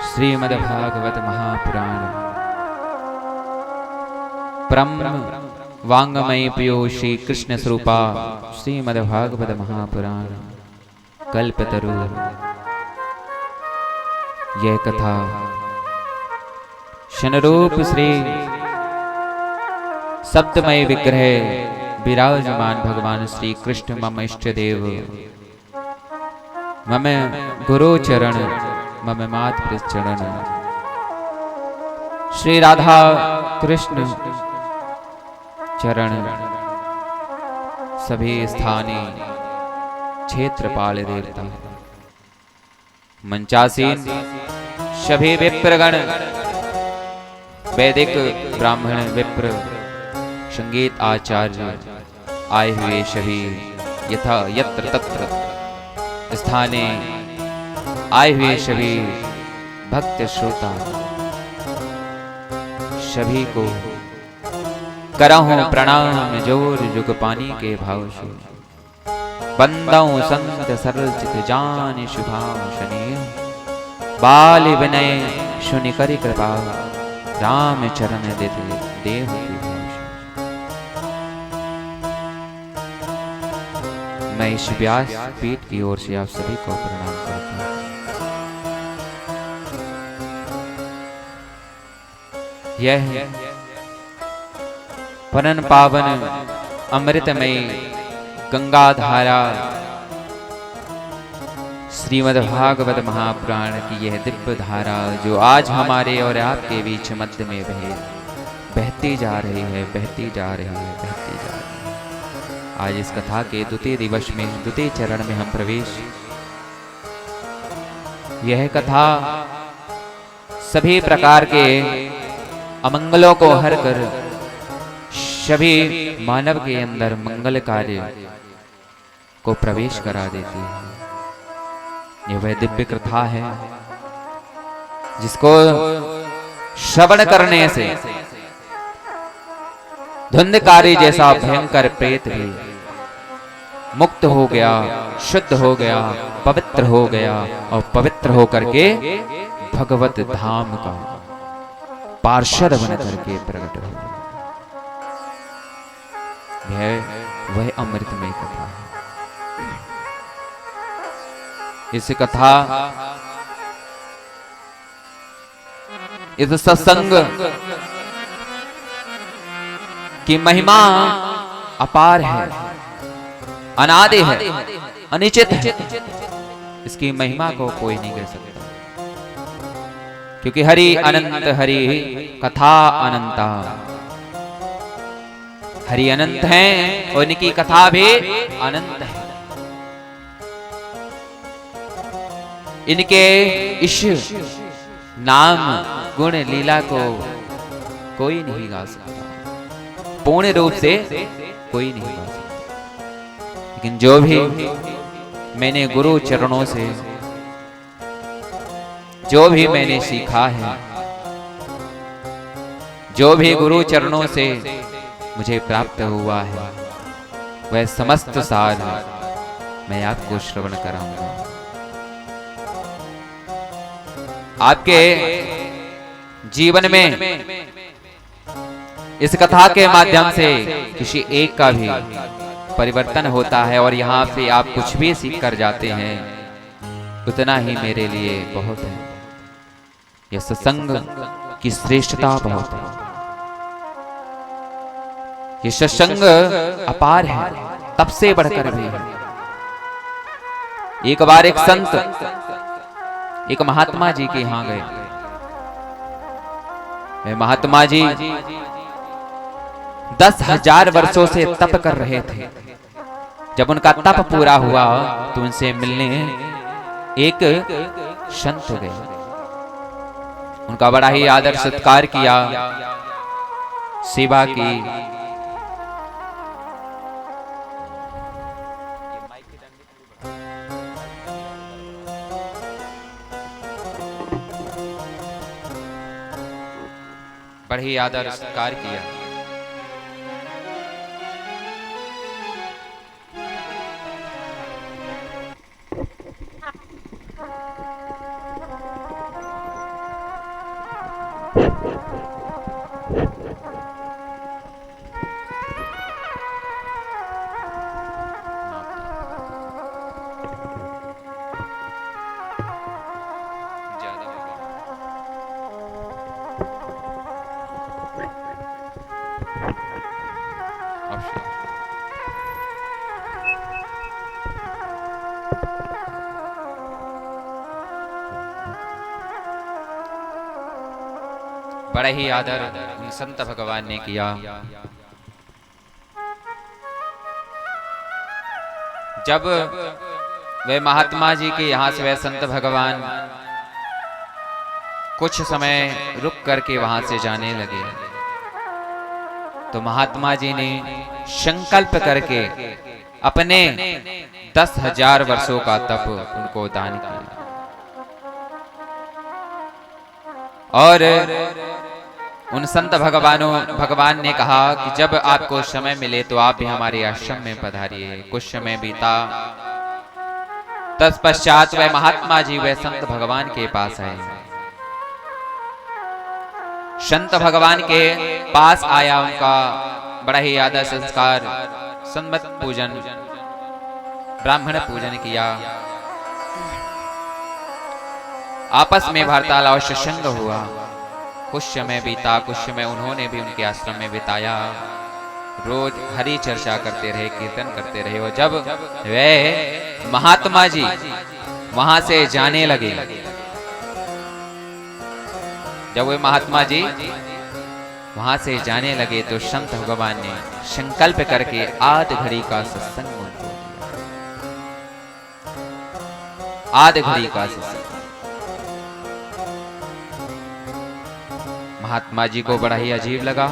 श्रीमद्भागवत महापुराण परम वांगमय पियो श्री कृष्ण स्वरूपा श्रीमद्भागवत महापुराण कल्पतरु। यह कथा शनरूप श्री सप्तमय विग्रह विराजमान भगवान श्री कृष्ण मम इष्ट देव मम गुरु चरण मम मात चरण श्री राधा कृष्ण चरण सभी स्थानीय क्षेत्रपाल देवता मंचासीन सभी विप्रगण वैदिक ब्राह्मण विप्र संगीत आचार्य आए हुए सभी यथा यत्र तत्र स्थाने आए हुए सभी भक्त श्रोता सभी को करहूं प्रणाम जोर जुग पानी के भाव से बंदाऊं संत सरल चित जान शुभाम शनि बाल विनय सुनि करि कृपा राम चरण देते देव मैं इस व्यास पीठ की ओर से आप सभी को प्रणाम करता हूं। यह परम पावन अमृतमय गंगा धारा श्रीमद्भागवत महापुराण की यह दिव्य धारा जो आज हमारे और आपके बीच मध्य में बहती जा रही है, बहती जा रही है, बहती जा रही है। आज इस कथा के द्वितीय दिवस में द्वितीय चरण में हम प्रवेश। यह कथा सभी प्रकार के अमंगलों को हर कर सभी मानव के अंदर मंगल कार्य को प्रवेश करा देती है। यह वह दिव्य कथा है जिसको श्रवण करने से धुंधकारी जैसा भयंकर प्रेत भी मुक्त हो गया, शुद्ध हो गया, पवित्र हो गया और पवित्र होकर के भगवत धाम का पार्षद बन करके प्रकट हो गया। यह वह अमृतमय कथा है। इस कथा इस सत्संग की महिमा अपार है, अनादि है, अनिश्चित है। इसकी महिमा को कोई नहीं कह सकता क्योंकि हरि अनंत हरि कथा अनंता। हरि अनंत हैं और इनकी कथा भी अनंत है। इनके इस नाम गुण लीला को कोई नहीं गा सकता, पूर्ण रूप से कोई नहीं गा सकता। लेकिन जो भी मैंने गुरु चरणों से जो भी मैंने सीखा है, जो भी गुरु चरणों से मुझे प्राप्त हुआ है, वह समस्त सार मैं आपको श्रवण कराऊंगा। आपके जीवन में इस कथा के माध्यम से किसी एक का भी परिवर्तन होता है और यहाँ से आप कुछ भी सीख कर जाते हैं, उतना ही मेरे लिए बहुत है। यह सत्संग की श्रेष्ठता बहुत है। यह सत्संग अपार है, तब से बढ़कर भी है। एक बार एक संत एक महात्मा जी के यहाँ गए। महात्मा जी 10,000 वर्षों से तप कर रहे थे। जब उनका तप पूरा हुआ तो उनसे मिलने एक संत गए। उनका बड़ा ही आदर सत्कार किया, सेवा की। बड़े ही आदर सत्कार किया। बड़ा ही आदर उन संत भगवान ने किया। जब वे महात्मा जी के यहाँ से वे संत भगवान कुछ समय रुक करके वहां से जाने लगे, तो महात्मा जी ने संकल्प करके अपने 10,000 वर्षों का तप उनको दान किया। और उन संत भगवान ने कहा कि जब आपको समय मिले तो आप भी हमारे आश्रम में पधारिए। कुछ समय बीता, तत्पश्चात वह महात्मा जी वह संत भगवान के पास आए। संत भगवान के पास आया, उनका बड़ा ही आदर संस्कार, संमत पूजन, ब्राह्मण पूजन किया। आपस में वार्तालाप सत्संग हुआ। कुछ समय बीता, कुछ समय उन्होंने भी उनके आश्रम में बिताया। रोज हरि चर्चा करते रहे, कीर्तन करते रहे। और जब वे महात्मा जी वहां से जाने लगे, जब वे महात्मा जी वहां से जाने लगे तो संत भगवान ने संकल्प करके आध घड़ी का सत्संग उनको दिया। आध घड़ी का सत्संग महात्मा जी को बड़ा ही अजीब लगा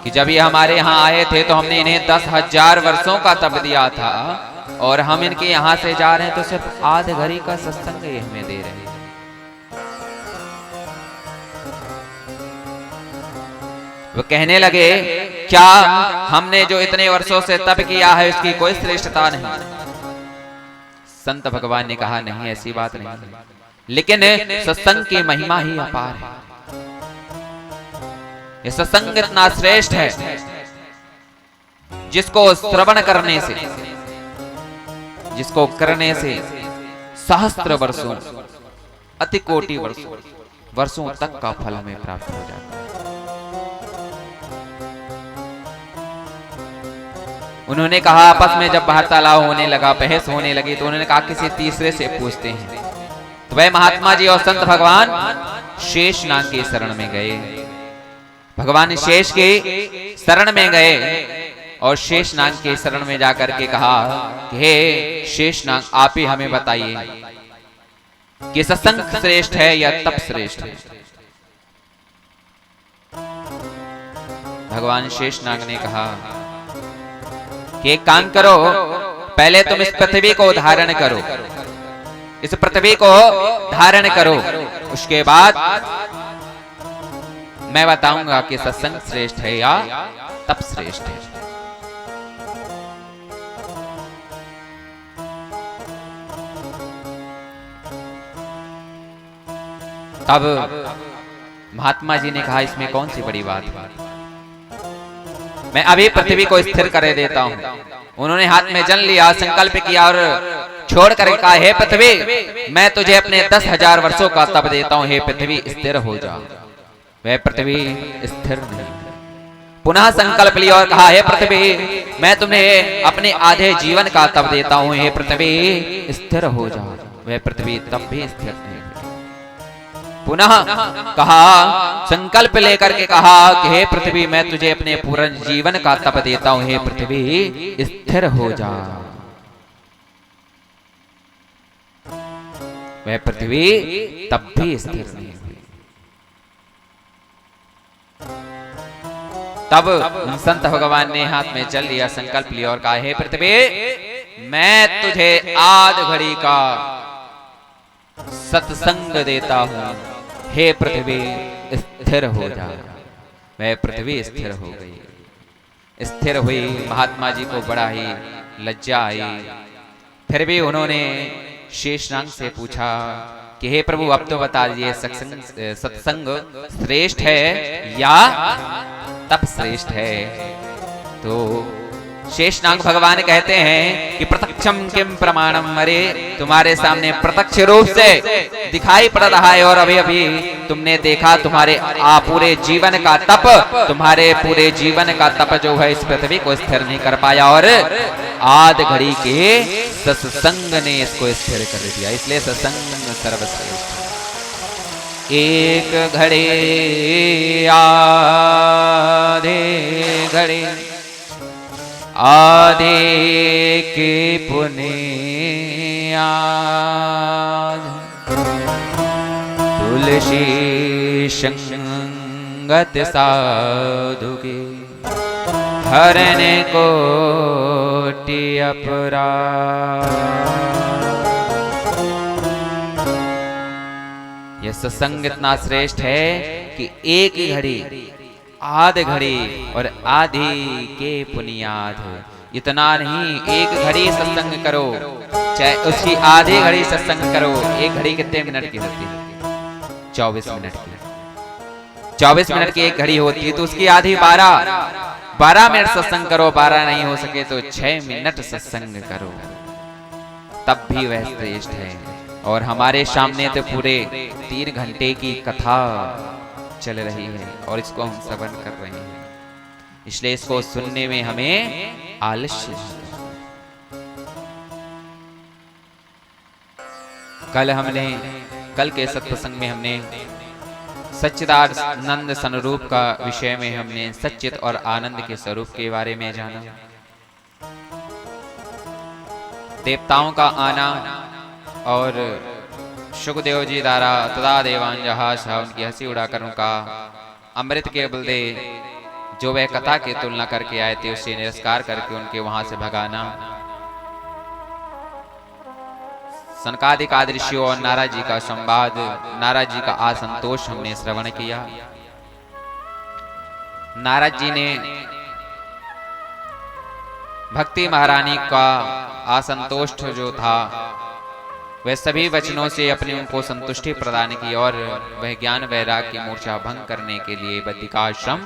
कि जब ये हमारे यहाँ आए थे तो हमने इन्हें 10,000 वर्षों का तप दिया था, और हम इनके यहाँ से जा रहे हैं तो सिर्फ आध घड़ी का सत्संग ये हमें दे रहे हैं। वो कहने लगे, क्या हमने जो इतने वर्षों से तप किया है उसकी कोई श्रेष्ठता नहीं? संत भगवान ने कहा, नहीं, ऐसी बात नहीं, लेकिन सत्संग की महिमा ही अपार है। ये सत्संग इतना श्रेष्ठ है जिसको श्रवण करने से, जिसको करने से सहस्त्र वर्षों, अति कोटि वर्षों तक का फल हमें प्राप्त हो जाता है। उन्होंने कहा, आपस में जब वार्तालाप होने लगा, बहस होने लगी, तो उन्होंने कहा किसी तीसरे से पूछते हैं। तो वह महात्मा जी और संत भगवान शेष नाग के शरण में गए। भगवान शेष के शरण में गए और शेष नाग के शरण में जाकर के कहा कि हे शेष नाग, आप ही हमें बताइए कि सत्संग श्रेष्ठ है या तप श्रेष्ठ है? भगवान शेष नाग ने कहा कि एक काम करो, पहले तुम इस पृथ्वी को धारण करो, इस पृथ्वी को धारण करो, उसके बाद मैं बताऊंगा कि सत्संग श्रेष्ठ है या तप श्रेष्ठ है। तब महात्मा जी ने कहा, इसमें कौन सी बड़ी बात है, मैं अभी पृथ्वी को स्थिर कर देता हूं। उन्होंने हाथ में जल लिया, संकल्प किया और छोड़ कर कहा, हे पृथ्वी, मैं तुझे अपने 10,000 वर्षों का तप देता हूं, हे पृथ्वी स्थिर हो जा। वह पृथ्वी स्थिर नहीं। पुनः संकल्प लिया और कहा, हे पृथ्वी, मैं तुम्हें अपने आधे जीवन का तप देता हूं, हे पृथ्वी स्थिर हो जा। वह पृथ्वी तब भी स्थिर नहीं। पुनः कहा, संकल्प लेकर के कहा कि हे पृथ्वी, मैं तुझे अपने पूर्ण जीवन का तप देता हूं, हे पृथ्वी स्थिर हो जा। वह पृथ्वी तब भी स्थिर नहीं हुई। तब संत भगवान ने हाथ में जल लिया, संकल्प लिया और कहा, हे पृथ्वी, मैं तुझे आध घड़ी का सत्संग देता हूं, हे पृथ्वी स्थिर हो जा। वह पृथ्वी स्थिर हो गई। स्थिर हुई। महात्मा जी को बड़ा ही लज्जा आई। फिर भी उन्होंने शेषनाग से पूछा कि हे प्रभु, अब तो बता दीजिए, सत्संग श्रेष्ठ है या तप श्रेष्ठ है? तो शेषनाग भगवान कहते हैं कि प्रत्यक्षम किम प्रमाणम, अरे तुम्हारे सामने प्रत्यक्ष रूप से दिखाई पड़ रहा है, और अभी अभी तुमने देखा, तुम्हारे पूरे जीवन का तप, तुम्हारे पूरे जीवन का तप जो है इस पृथ्वी को स्थिर नहीं कर पाया, और आध घड़ी के सत्संग ने इसको स्थिर कर दिया। इसलिए सत्संग सर्वश्रेष्ठ। एक घड़े आधे घड़े आधे के पुण्याद तुलसी संगत साधु के हरने कोटि अपराध। यह सत्संग इतना श्रेष्ठ है कि एक घड़ी आध घड़ी और आधी के पुनियाद। इतना नहीं, एक घड़ी सत्संग करो चाहे उसकी आधी घड़ी सत्संग करो। एक घड़ी कितने मिनट की होती है? 24 मिनट की। 24 मिनट की एक घड़ी होती है तो उसकी आधी 12 मिनट सत्संग करो। 12 नहीं हो सके तो 6 मिनट सत्संग करो, तब भी वह श्रेष्ठ है। और हमारे सामने तो पूरे 3 घंटे की कथा चल रही है और इसको हम श्रवण कर रहे हैं, इसलिए इसको सुनने में हमें आलस्य। कल के सत्संग में हमने सच्चिदानंद स्वरूप का विषय में हमने सच्चित और आनंद के स्वरूप के बारे में जाना। देवताओं का आना और सुखदेव जी द्वारा तदा देवांजहास उनकी हंसी उड़ाकर उनका अमृत के बलदे जो वह कथा की तुलना करके आए थे उसे निरस्कार करके उनके वहां से भगाना। सनकादिक ऋषियों और नारद जी का संवाद, नारद जी का असंतोष हमने श्रवण किया। नारद जी ने भक्ति महारानी का असंतोष जो था वह सभी वचनों से अपने उनको संतुष्टि प्रदान की और वह ज्ञान वैराग की मूर्छा भंग करने के लिए बद्रिकाश्रम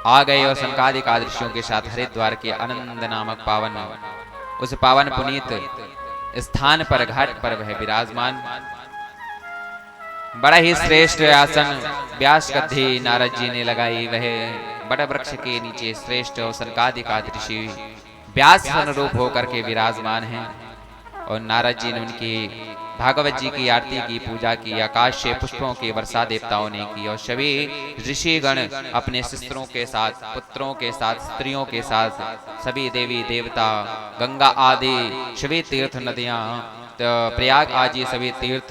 आ गए और सनकादिक ऋषियों के साथ हरिद्वार के आनंद नामक उस पावन पुनीत स्थान पर घाट पर वह विराजमान। बड़ा ही श्रेष्ठ आसन व्यास गद्दी नारद जी ने लगाई। वह बड़ वृक्ष के नीचे श्रेष्ठ और सनकादिक ऋषि व्यास स्वरूप होकर के विराजमान हैं और नारद जी ने उनकी भागवत जी की आरती की, पूजा की, आकाश से पुष्पों की वर्षा देवताओं ने की और सभी ऋषिगण अपने शिष्यों के साथ, पुत्रों के साथ, स्त्रियों के साथ, सभी देवी देवता, गंगा आदि सभी तीर्थ नदियां, प्रयाग आदि सभी तीर्थ,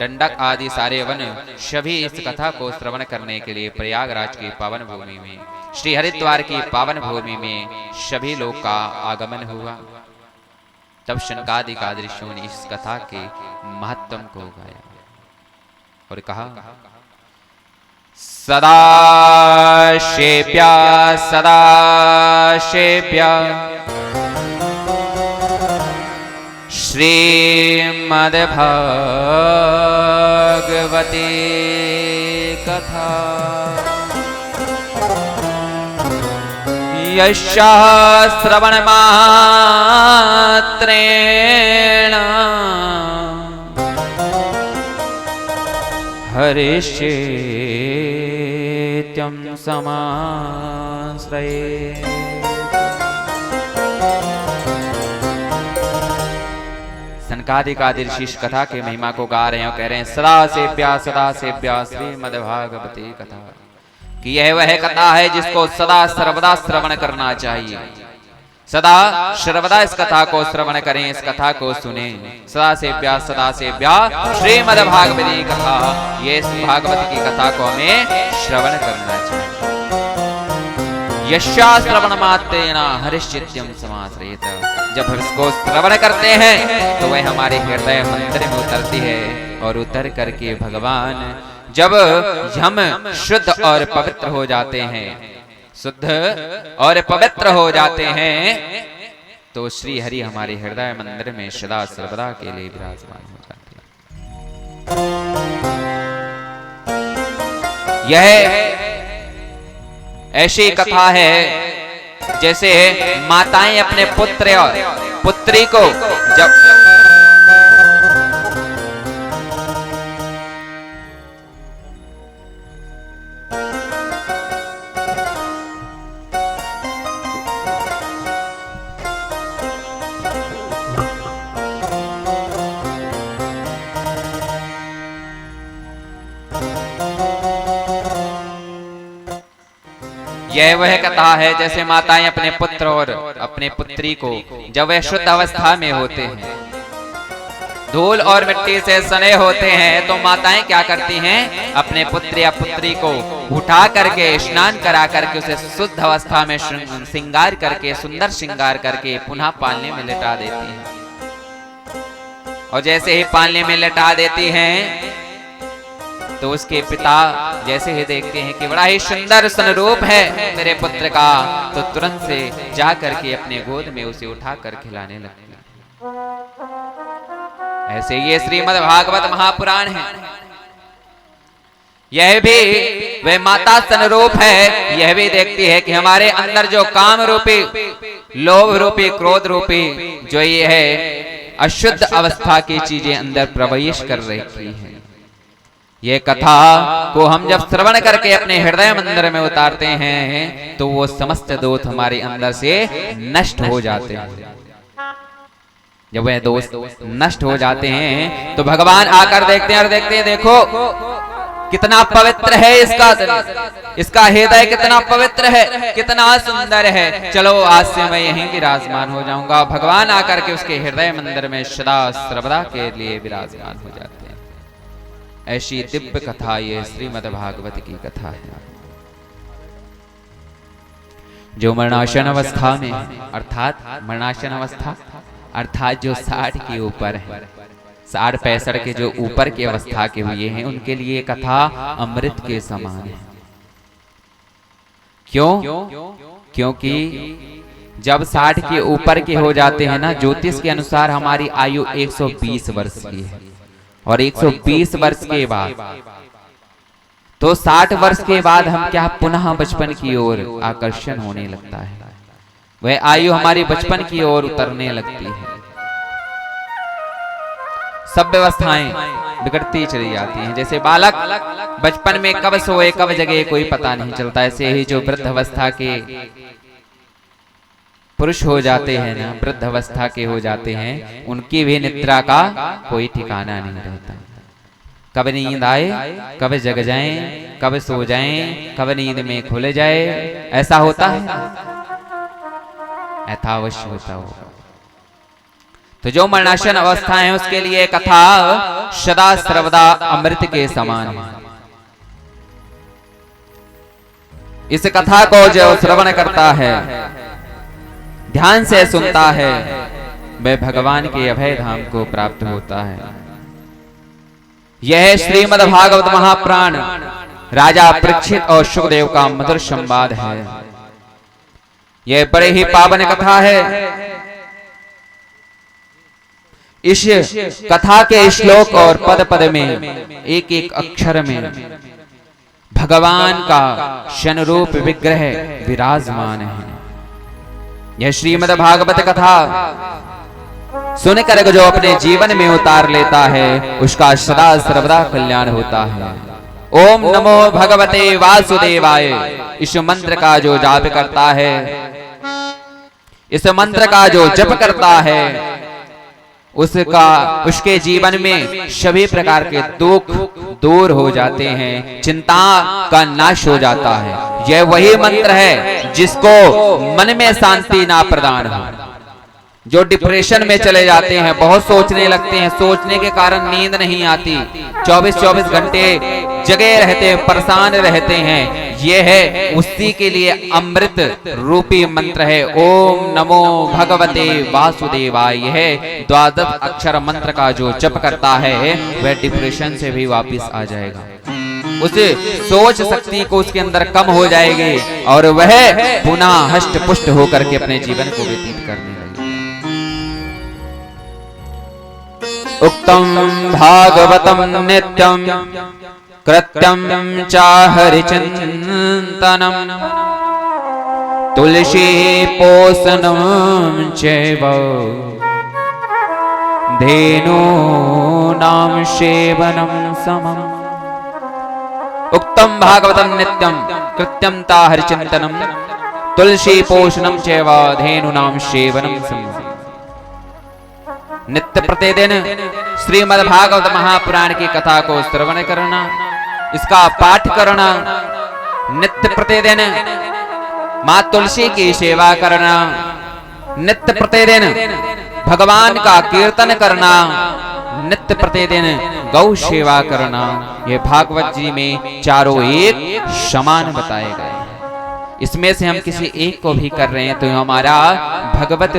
दंडक आदि सारे वन सभी इस कथा को श्रवण करने के लिए प्रयागराज की पावन भूमि में, श्री हरिद्वार की पावन भूमि में सभी लोग का आगमन हुआ। तब सनकादिक ऋषियों ने इस कथा के महत्व को गाया और कहा, सदा शेप्या सदा शेप्या श्रीमद्भागवते कथा यस्याः श्रवणमात्रेण हरिष्येत्यं समाश्रये। सनकादिक ऋषि इस कथा के महिमा को गा रहे हैं और कह रहे हैं, सदा सेव्या श्रीमद्भागवते कथा, कि यह वह कथा है जिसको सदा सर्वदा श्रवण करना चाहिए। सदा सर्वदा इस कथा को श्रवण करें, इस कथा को सुने। सदा सेव्या श्रीमद्भागवती कथा, ये भागवत की कथा को हमें श्रवण करना चाहिए। यस्या श्रवण मात्रेण हरिश्चित्यं समाश्रयेत, जब हम इसको श्रवण करते हैं तो वह हमारे हृदय मंदिर में उतरती है और उतर करके भगवान जब हम शुद्ध और पवित्र हो जाते हैं, शुद्ध और पवित्र हो जाते हैं तो श्री हरि हमारे हृदय मंदिर में सदा सर्वदा के लिए विराजमान हो जाते हैं। यह ऐसी कथा है जैसे माताएं अपने पुत्र और पुत्री को जब यह वह कथा है जैसे माताएं अपने पुत्र और अपने पुत्री को जब वह शुद्ध अवस्था में होते हैं, धूल और मिट्टी से सने होते हैं, तो माताएं क्या करती हैं, अपने पुत्र या पुत्री को उठा करके स्नान करा करके उसे शुद्ध अवस्था में श्रृंगार करके, सुंदर श्रृंगार करके पुनः पालने में लिटा देती हैं। और जैसे ही पालने में लिटा देती हैं तो उसके पिता जैसे ही देखते हैं कि बड़ा ही सुंदर स्वरूप है मेरे पुत्र का, तो तुरंत से जा करके अपने गोद में उसे उठा कर खिलाने लगते हैं। ऐसे ये श्रीमद् भागवत महापुराण है। यह भी वह माता स्वरूप है, यह भी देखती है कि हमारे अंदर जो काम रूपी, लोभ रूपी, क्रोध रूपी जो ये है अशुद्ध अवस्था की चीजें अंदर प्रवेश कर रही है। ये कथा को हम जब श्रवण करके अपने हृदय मंदिर में उतारते हैं तो वो समस्त दोष हमारे अंदर से नष्ट हो जाते हैं। जब वह दोष नष्ट हो जाते हैं तो भगवान आकर देखते हैं और देखते हैं, देखो कितना पवित्र है इसका हृदय, कितना पवित्र है, कितना सुंदर है, चलो आज से मैं यहीं विराजमान हो जाऊंगा। भगवान आकर के उसके हृदय मंदिर में सदा सर्वदा के लिए विराजमान हो जाते हैं। ऐसी दिव्य कथा ये श्रीमद् भागवत की कथा है। जो मरणासन अवस्था में, अर्थात मरणासन अवस्था अर्थात जो 60 के ऊपर है, 60-65 के जो ऊपर की अवस्था के हुए हैं, उनके लिए कथा अमृत के समान है। क्यों? क्योंकि जब 60 के ऊपर के हो जाते हैं ना, ज्योतिष के अनुसार हमारी आयु 120 वर्ष की है, और 120 वर्ष के बाद तो 60 वर्ष के बाद हम क्या पुनः बचपन की ओर आकर्षण होने लगता है। वह आयु हमारी बचपन की ओर उतरने लगती है। सब व्यवस्थाएं बिगड़ती चली जाती हैं। जैसे बालक बचपन में कब सोए कब जगे कोई पता नहीं चलता, ऐसे ही जो वृद्ध अवस्था के पुरुष हो जाते हैं ना, वृद्ध अवस्था के हो जाते हैं, उनकी भी निद्रा का कोई ठिकाना नहीं रहता। कब नींद आए, कब जग जाएं, कब सो जाएं, कब नींद में खुले जाए, ऐसा होता है, ऐसा अवश्य होता होगा। तो जो मरणासन अवस्था है उसके लिए कथा सदा सर्वदा अमृत के समान है। इस कथा को जो श्रवण करता है, ध्यान से सुनता है, वह भगवान के अभय धाम को प्राप्त होता है। यह श्रीमद् भागवत महापुराण राजा परीक्षित और सुखदेव का मधुर संवाद है। यह बड़े ही पावन कथा है। इस कथा के श्लोक और पद पद में, एक एक अक्षर में भगवान का स्वरूप विग्रह विराजमान है। यह श्रीमद् भागवत कथा सुनकर जो अपने जीवन में उतार लेता है उसका सदा सर्वदा कल्याण होता है। ओम नमो भगवते वासुदेवाय, इस मंत्र का जो जाप करता है, इस मंत्र का जो जप करता है, उसके जीवन में सभी प्रकार के दुख दूर हो जाते हैं, चिंता का नाश हो जाता है। यह वही मंत्र है जिसको मन में शांति ना प्रदान हो, जो डिप्रेशन में चले जाते हैं, बहुत सोचने लगते हैं, सोचने के कारण नींद नहीं आती, 24-24 घंटे जगे रहते हैं, परेशान रहते हैं, ये है उसी के लिए अमृत रूपी मंत्र है। ओम नमो भगवते वासुदेवाय। यह 12 अक्षर मंत्र का जो जप करता है वह डिप्रेशन से भी वापस आ जाएगा, उसे सोच शक्ति को उसके अंदर कम हो जाएगी और वह पुनः हष्ट पुष्ट होकर के अपने जीवन को व्यतीत करने लगेगा। उक्तम भागवतम नित्यम कृत्यम चाहरि चिंतनम तुलसी पोषणम चैव धेनु नाम सेवनम समम। उक्तम भागवतम नित्यम कृत्यम ताहरि चिंतनम तुलसी पोषणम चैव धेनु नाम सेवनम समम। नित्य प्रतिदिन श्रीमद् भागवत महापुराण की कथा को श्रवण करना, इसका पाठ करना, नित्य प्रतिदिन माँ तुलसी की सेवा करना, नित्य प्रतिदिन भगवान का कीर्तन करना, नित्य प्रतिदिन गौ सेवा करना, ये भागवत जी में चारों एक समान बताए गए। इसमें से हम किसी एक को भी कर रहे हैं तो हमारा भगवत